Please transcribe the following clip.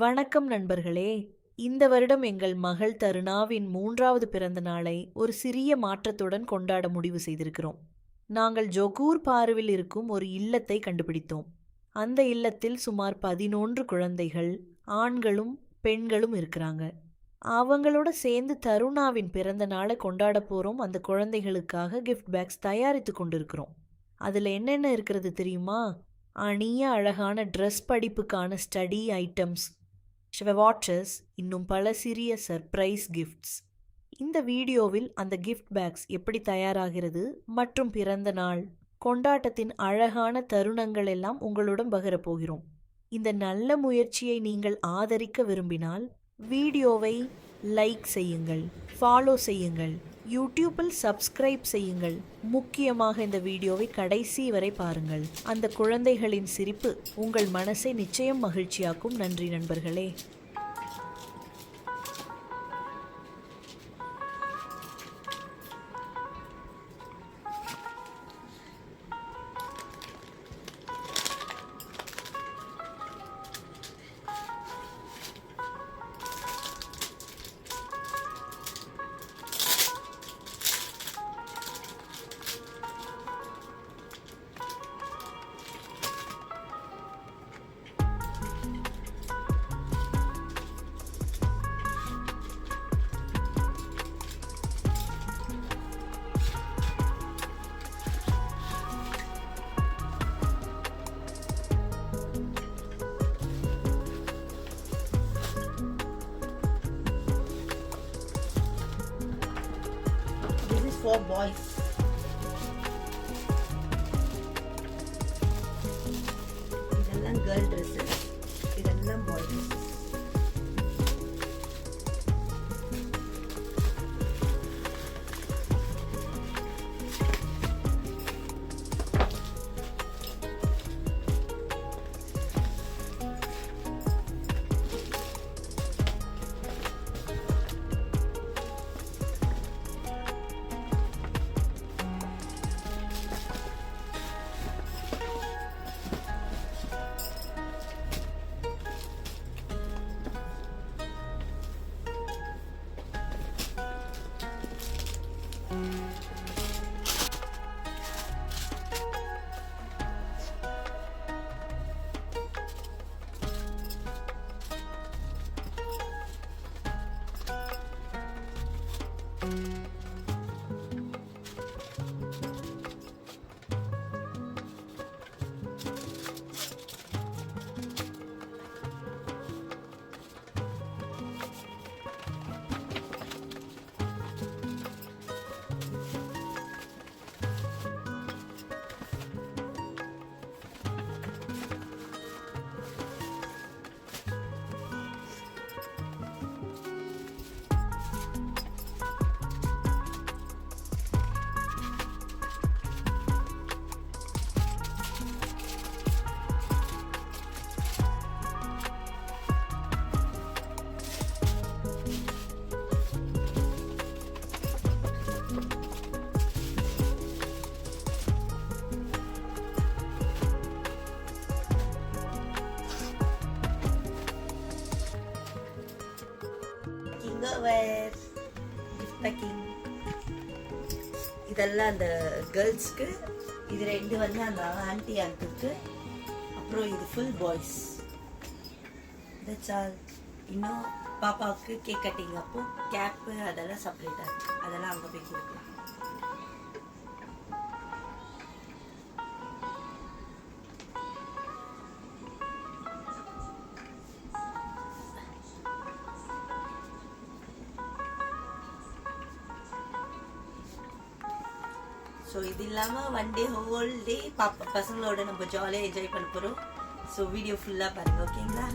வணக்கம் நண்பர்களே. இந்த வருடம் எங்கள் மகள் தருணாவின் 3வது பிறந்த நாளை ஒரு சிறிய மாற்றத்துடன் கொண்டாட முடிவு செய்திருக்கிறோம். நாங்கள் ஜொகூர் பாருவில் இருக்கும் ஒரு இல்லத்தை கண்டுபிடித்தோம். அந்த இல்லத்தில் சுமார் 11 குழந்தைகள், ஆண்களும் பெண்களும் இருக்கிறாங்க. அவங்களோட சேர்ந்து தருணாவின் பிறந்த நாளை கொண்டாட போறோம். அந்த குழந்தைகளுக்காக கிஃப்ட் பேக்ஸ் தயாரித்து கொண்டிருக்கிறோம். அதுல என்னென்ன இருக்கிறது தெரியுமா? அணிய அழகான ட்ரெஸ், படிப்புக்கான ஸ்டடி ஐட்டம்ஸ், வாட்சஸ், இன்னும் பல சிறிய சர்ப்ரைஸ் கிஃப்ட்ஸ். இந்த வீடியோவில் அந்த கிஃப்ட் பேக்ஸ் எப்படி தயாராகிறது மற்றும் பிறந்த நாள் கொண்டாட்டத்தின் அழகான தருணங்கள் எல்லாம் உங்களுடன் பகிரப் போகிறோம். இந்த நல்ல முயற்சியை நீங்கள் ஆதரிக்க விரும்பினால் வீடியோவை லைக் செய்யுங்கள், ஃபாலோ செய்யுங்கள், யூடியூப்பில் சப்ஸ்கிரைப் செய்யுங்கள். முக்கியமாக இந்த வீடியோவை கடைசி வரை பாருங்கள். அந்த குழந்தைகளின் சிரிப்பு உங்கள் மனசை நிச்சயம் மகிழ்ச்சியாக்கும். நன்றி நண்பர்களே. This is for boys. இதெல்லாம் கேர்ள் ட்ரெஸ்ஸஸ், இதெல்லாம் பாய் ட்ரெஸ்ஸஸ். Wear gift packing. இதெல்லாம் அந்த கேர்ள்ஸ்க்கு, இது ரெண்டு வந்து அந்த ஆன்டி அங்கிளுக்கு, அப்புறம் இது ஃபுல் பாய்ஸ். That's all. இன்னும் பாப்பாவுக்கு கேக் கட்டிங் அப்போ கேப்பு அதெல்லாம் செப்பரேட்டாக இருக்குது, அதெல்லாம் அங்கே போய் கொடுக்கலாம். ஸோ இது இல்லாமல் ஒன் டே ஹோல் டே பசங்களோட நம்ம ஜாலியாக என்ஜாய் பண்ண போகிறோம். ஸோ வீடியோ ஃபுல்லாக பாருங்கள், ஓகேங்களா?